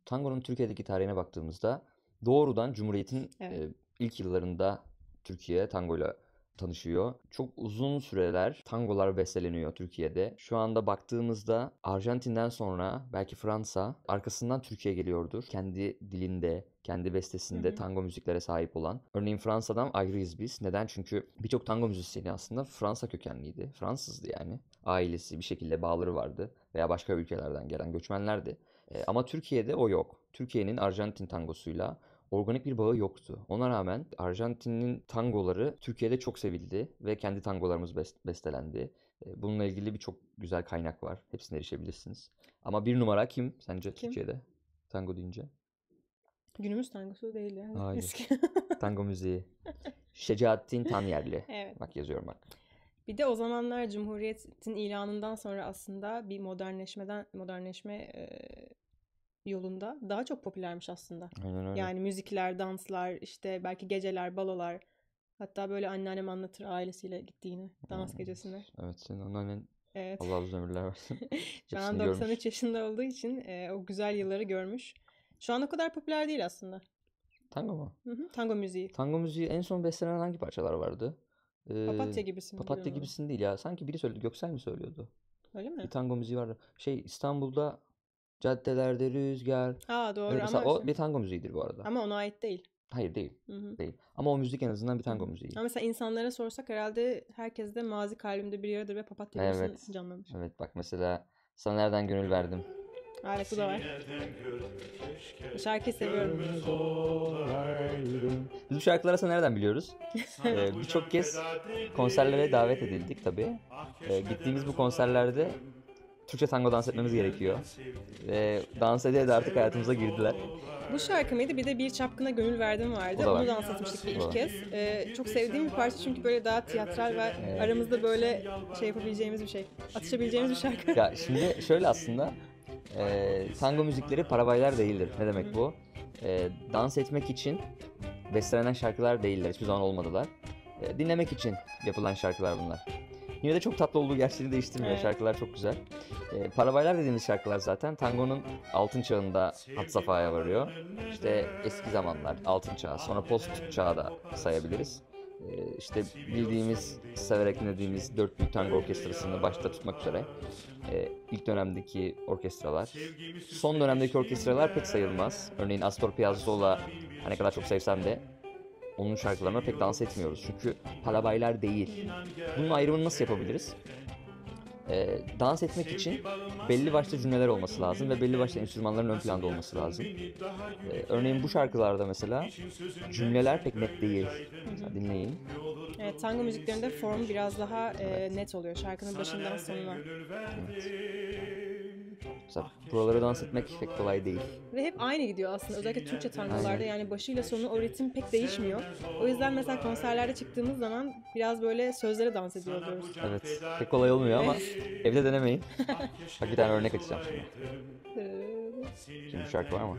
tangonun Türkiye'deki tarihine baktığımızda doğrudan Cumhuriyet'in Evet. ilk yıllarında Türkiye tangoyla tanışıyor. Çok uzun süreler tangolar besteleniyor Türkiye'de. Şu anda baktığımızda Arjantin'den sonra belki Fransa, arkasından Türkiye geliyordur. Kendi dilinde, kendi bestesinde tango müziklere sahip olan. Örneğin Fransa'dan ayrıyız biz. Neden? Çünkü birçok tango müzisyeni aslında Fransa kökenliydi. Fransızdı yani. Ailesi bir şekilde bağları vardı. Veya başka ülkelerden gelen göçmenlerdi. Ama Türkiye'de o yok. Türkiye'nin Arjantin tangosuyla organik bir bağı yoktu. Ona rağmen Arjantin'in tangoları Türkiye'de çok sevildi ve kendi tangolarımız bestelendi. Bununla ilgili birçok güzel kaynak var. Hepsine erişebilirsiniz. Ama bir numara kim sence Kim? Türkiye'de tango deyince? Günümüz tangosu değil yani. Hayır. Eski. Tango müziği. Şecaettin Tanyerli. Evet. Bak yazıyorum bak. Bir de o zamanlar Cumhuriyet'in ilanından sonra aslında bir modernleşme yolunda daha çok popülermiş aslında. Aynen öyle. Yani müzikler, danslar, işte belki geceler, balolar. Hatta böyle anneannem anlatır ailesiyle gittiğini dans gecesine. Evet, senin anneannen Evet. Allah uzun ömürler versin. Şu an Hepsini 93 görmüş. yaşında olduğu için o güzel yılları görmüş. Şu an o kadar popüler değil aslında. Tango mu? Tango müziği. Tango müziği en son bestelenen hangi parçalar vardı? Papatya gibisi mi? Papatya Bilmiyorum. gibisin değil ya. Sanki biri söyledi. Göksel mi söylüyordu? Öyle mi? Bir tango müziği vardı. İstanbul'da caddelerde rüzgar. Doğru Öyle mesela ama o bir tango müziğidir bu arada. ama ona ait değil. Hayır değil. Hı-hı. Değil. Ama o müzik en azından bir tango müziği. Ama mesela insanlara sorsak herhalde herkes de mazi kalbimde bir yaradır ve papatya Evet. gibisin canlanır. Evet bak mesela sana nereden gönül verdim. Evet bu da var. Bu şarkıyı seviyorum. Biz bu şarkıları aslında nereden biliyoruz? Birçok kez konserlere davet edildik tabii. Gittiğimiz bu konserlerde Türkçe tango dans etmemiz gerekiyor. Ve dans ede de artık hayatımıza girdiler. Bu şarkı mıydı? Bir de Bir Çapkına Gönül Verdim vardı. O da var. Onu dans etmiştik bir O da iki var. kez. Çok sevdiğim bir parça çünkü böyle daha tiyatral ve aramızda böyle şey yapabileceğimiz bir şey. Atışabileceğimiz bir şarkı. Ya şimdi şöyle aslında tango müzikleri parabaylar değildir. Ne demek bu? Dans etmek için bestelenen şarkılar değiller. Hiçbir zaman olmadılar. Dinlemek için yapılan şarkılar bunlar. Yine de çok tatlı olduğu gerçeğini değiştirmiyor. Evet. Şarkılar çok güzel. Parabaylar dediğimiz şarkılar zaten tangonun altın çağında had safhaya varıyor. İşte eski zamanlar altın çağı, sonra post çağı da sayabiliriz. İşte bildiğimiz, severek dinlediğimiz dört büyük tango orkestrasını başta tutmak üzere ilk dönemdeki orkestralar. Son dönemdeki orkestralar pek sayılmaz. Örneğin Astor Piazzolla ne kadar çok sevsem de onun şarkılarına pek dans etmiyoruz. Çünkü parabaylar değil. Bunun ayrımını nasıl yapabiliriz? Dans etmek için belli başlı cümleler olması lazım ve belli başlı enstrümanların ön planda olması lazım. Örneğin bu şarkılarda mesela cümleler pek net değil. Dinleyin. Evet, tango müziklerinde form biraz daha net oluyor şarkının başından sonuna. Evet. Mesela buraları dans etmek pek kolay değil. Ve hep aynı gidiyor aslında. Özellikle Türkçe tangolarda yani başıyla sonu o ritim pek değişmiyor. O yüzden mesela konserlerde çıktığımız zaman biraz böyle sözlere dans ediyor oluyoruz. Evet. Pek kolay olmuyor ama evde denemeyin. Bak bir tane örnek açacağım şimdi. Şimdi bu şarkı var mı?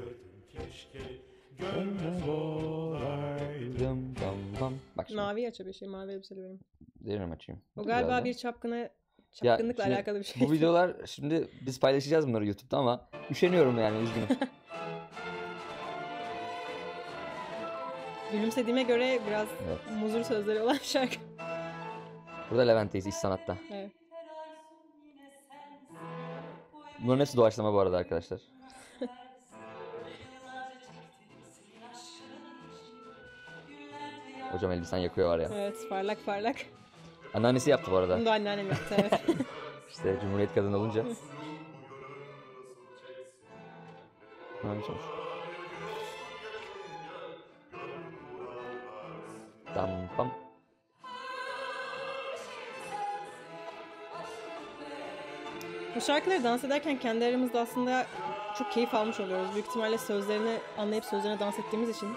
Bak şimdi. Mavi aç bir şey. Mavi elbiseli benim. Derim açayım. O galiba bir çapkınlıkla şimdi alakalı bir şey. Bu videolar şimdi biz paylaşacağız bunları YouTube'da ama üşeniyorum yani üzgünüm. Gülümsediğime göre biraz muzur sözleri olan şarkı. Burada Levent'teyiz İş Sanat'ta. Evet. Bunların hepsi doğaçlama bu arada arkadaşlar. Hocam elbisen yakıyor var ya. Evet, parlak parlak. Anneannesi yaptı bu arada. Bunu da anneannem yaptı, evet. İşte Cumhuriyet kadın olunca. Ne yapıyorsunuz? Dam pam. Bu şarkıları dans ederken kendi aramızda aslında çok keyif almış oluyoruz. Büyük ihtimalle sözlerini anlayıp sözlerine dans ettiğimiz için.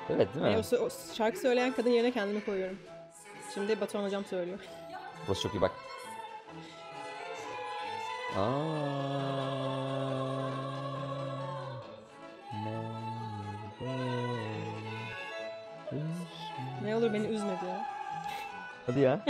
Evet değil mi? Yani o şarkı söyleyen kadın yerine kendimi koyuyorum. Şimdi Batuhan hocam söylüyor. Burası çok iyi bak. Ne olur beni üzme diyor. Hadi ya.